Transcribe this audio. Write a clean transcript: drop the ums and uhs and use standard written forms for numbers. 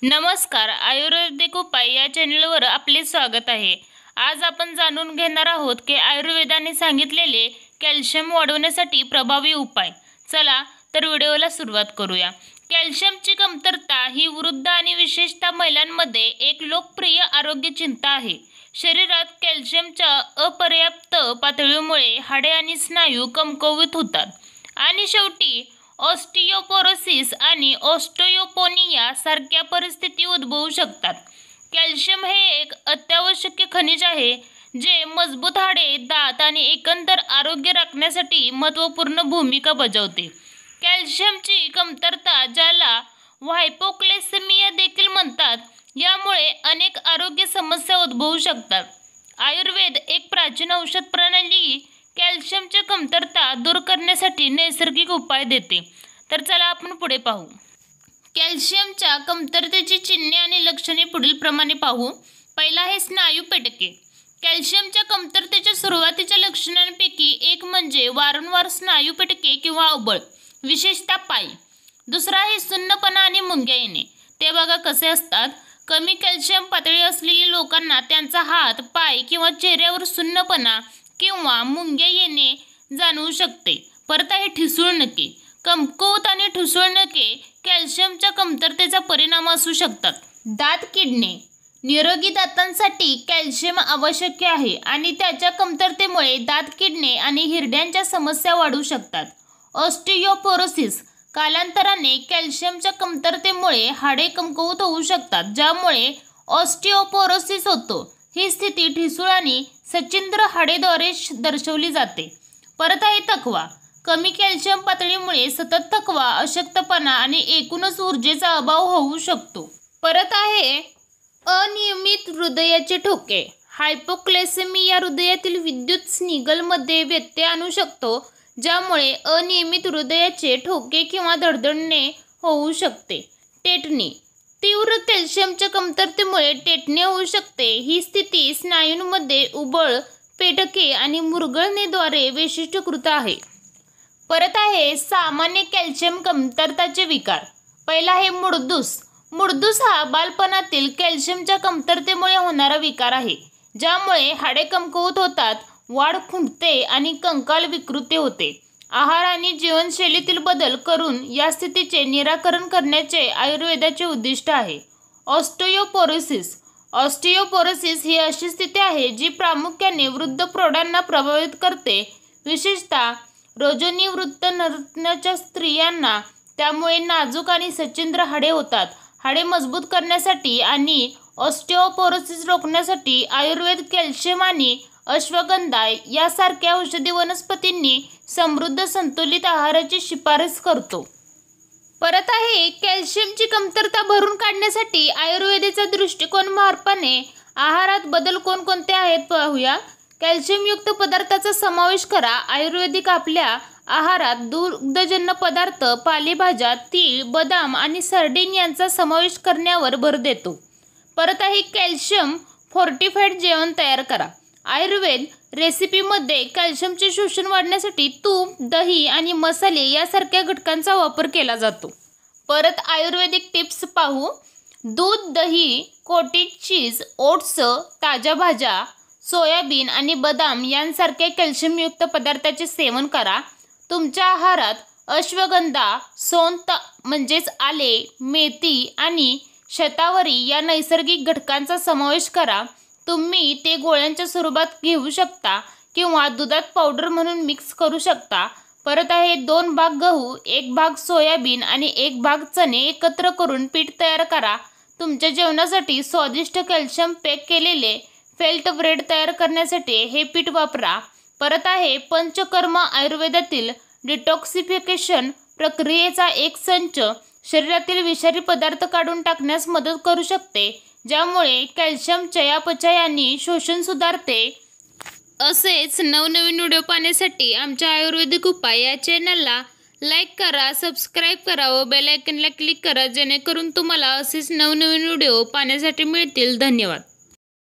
नमस्कार, आयुर्वेदिक उपाय या चॅनलवर आपले स्वागत आहे। आज आपण जाणून घेणार आहोत की आयुर्वेदाने सांगितलेले कॅल्शियम वाढवण्यासाठी प्रभावी उपाय। चला तर व्हिडिओला सुरुवात करूया। कॅल्शियमची कमतरता ही वृद्ध आणि विशेषतः महिलांमध्ये एक लोकप्रिय आरोग्य चिंता आहे। शरीरात कॅल्शियमच्या अपर्याप्त पातळीमुळे हाडे आणि स्नायू कमकुवत होतात आणि शेवटी ऑस्टिओपोरोसिस आणि ऑस्टिओपोनिया सारख्या परिस्थिती उद्भवू शकतात। कॅल्शियम हे एक अत्यावश्यक खनिज आहे जे मजबूत हाडे, दात आणि एकंदर आरोग्य राखण्यासाठी महत्त्वपूर्ण भूमिका बजावते। कॅल्शियमची कमतरता, ज्याला हायपोक्लेसेमिया देखील म्हणतात, यामुळे अनेक आरोग्य समस्या उद्भवू शकतात। आयुर्वेद एक प्राचीन औषध प्रणाली कॅल्शियमची कमतरता दूर करण्यासाठी नैसर्गिक उपाय देते। तर चला आपण पुढे पाहू। कॅल्शियमच्या कमतरतेची चिन्हे आणि लक्षणे पुढील प्रमाणे पाहू। पहिला आहे स्नायू पेटके। कॅल्शियमच्या कमतरतेच्या सुरुवातीच्या लक्षणांपैकी एक म्हणजे वारंवार स्नायू पेटके किंवा अबळ, विशेषतः पाय। दुसरा आहे सुन्नपणा आणि मुंग्या येणे। ते बघा कसे असतात। कमी कॅल्शियम पातळी असलेल्या लोकांना त्यांचा हात, पाय किंवा चेहऱ्यावर सुन्नपणा किंवा मुंग्या येणे जाणवू शकते। परत आहे ठिसूळ नखे। कमकुवत आणि ठिसूळ नखे कॅल्शियमच्या कमतरतेचा परिणाम असू शकतात। दात किडणे। निरोगी दातांसाठी कॅल्शियम आवश्यक आहे आणि त्याच्या कमतरतेमुळे दात किडणे आणि हिरड्यांच्या समस्या वाढू शकतात। ऑस्टिओपोरोसिस। कालांतराने कॅल्शियमच्या कमतरतेमुळे हाडे कमकुवत होऊ शकतात, ज्यामुळे ऑस्टिओपोरोसिस होतो। ही स्थिती ठिसूळ आणि सच्छिद्र हाडेद्वारे दर्शवली जाते। परत आहे थकवा। कमी कॅल्शियम पातळीमुळे सतत थकवा, अशक्तपणा आणि एकूणच ऊर्जेचा अभाव होऊ शकतो। परत आहे अनियमित हृदयाचे ठोके। हायपोक्लेसेमिया हृदयातील विद्युत सिग्नलमध्ये व्यत्यय आणू शकतो, ज्यामुळे अनियमित हृदयाचे ठोके किंवा धडधडणे होऊ शकते। टेटणी। तीव्र कॅल्शियमच्या कमतरतेमुळे टेटणे होऊ शकते। ही स्थिती स्नायूंमध्ये उबळ, पेटके आणि मुरगळणेद्वारे वैशिष्ट्यीकृत आहे। परत आहे सामान्य कॅल्शियम कमतरताचे विकार। पहिला आहे मुडदूस। मुडदूस हा बालपणातील कॅल्शियमच्या कमतरतेमुळे होणारा विकार आहे, ज्यामुळे हाडे कमकुवत होतात, वाढ खुंटते आणि कंकाल विकृती होते। आहार आणि जीवनशैलीतील बदल करून या स्थितीचे निराकरण करण्याचे आयुर्वेदाचे उद्दिष्ट आहे। ऑस्टिओपोरोसिस। ऑस्टिओपोरोसिस ही अशी स्थिती आहे जी प्रामुख्याने वृद्ध प्रौढांना प्रभावित करते, विशेषतः रजोनिवृत्त नरच्या स्त्रियांना। त्यामुळे नाजूक आणि सच्छिद्र हाडे होतात। हाडे मजबूत करण्यासाठी आणि ऑस्टिओपोरोसिस रोखण्यासाठी आयुर्वेद कॅल्शियम आणि अश्वगंधा यासारख्या औषधी वनस्पतींनी समृद्ध संतुलित आहाराची शिफारस करतो। परत आहे कॅल्शियमची कमतरता भरून काढण्यासाठी आयुर्वेदाचा दृष्टिकोन मार्फाने आहारात बदल कोणकोणते आहेत पाहूया। कॅल्शियमयुक्त पदार्थांचा समावेश करा। आयुर्वेदिक आपल्या आहारात दुग्धजन्य पदार्थ, पालेभाज्या, तीळ, बदाम आणि सर्डिन यांचा समावेश करण्यावर भर देतो। परत आहे कॅल्शियम फोर्टिफाईड जेवण तयार करा। आयुर्वेद रेसिपीमध्ये कॅल्शियमचे शोषण वाढवण्यासाठी तूप, दही आणि मसाले यासारख्या घटकांचा वापर केला जातो। परत आयुर्वेदिक टिप्स पाहू। दूध, दही, कॉटेज चीज, ओट्स, ताज्या भाज्या, सोयाबीन आणि बदाम यांसारख्या कॅल्शियमयुक्त पदार्थांचे सेवन करा। तुमच्या आहारात अश्वगंधा, सोंठ म्हणजेच आले, मेथी आणि शतावरी या नैसर्गिक घटकांचा समावेश करा। तुम्ही ते गोळ्यांच्या स्वरूपात घेऊ शकता किंवा दुधात पावडर म्हणून मिक्स करू शकता। परत आहे 2 भाग गहू, 1 भाग सोयाबीन आणि 1 भाग चणे एकत्र करून पीठ तयार करा। तुमच्या जेवणासाठी स्वादिष्ट कॅल्शियम पॅक केलेले फेल्ट ब्रेड तयार करण्यासाठी हे पीठ वापरा। परत आहे पंचकर्म। आयुर्वेदातील डिटॉक्सिफिकेशन प्रक्रियेचा एक संच शरीरातील विषारी पदार्थ काढून टाकण्यास मदत करू शकते, ज्यामुळे कॅल्शियम चयापचय आणि शोषण सुधारते। असेच नवनवीन व्हिडिओ पाहण्यासाठी आमच्या आयुर्वेदिक उपाय या चॅनलला लाईक करा, सबस्क्राईब करा व बेल आयकॉनला क्लिक करा, जेणेकरून तुम्हाला असेच नवनवीन व्हिडिओ पाहण्यासाठी मिळतील। धन्यवाद।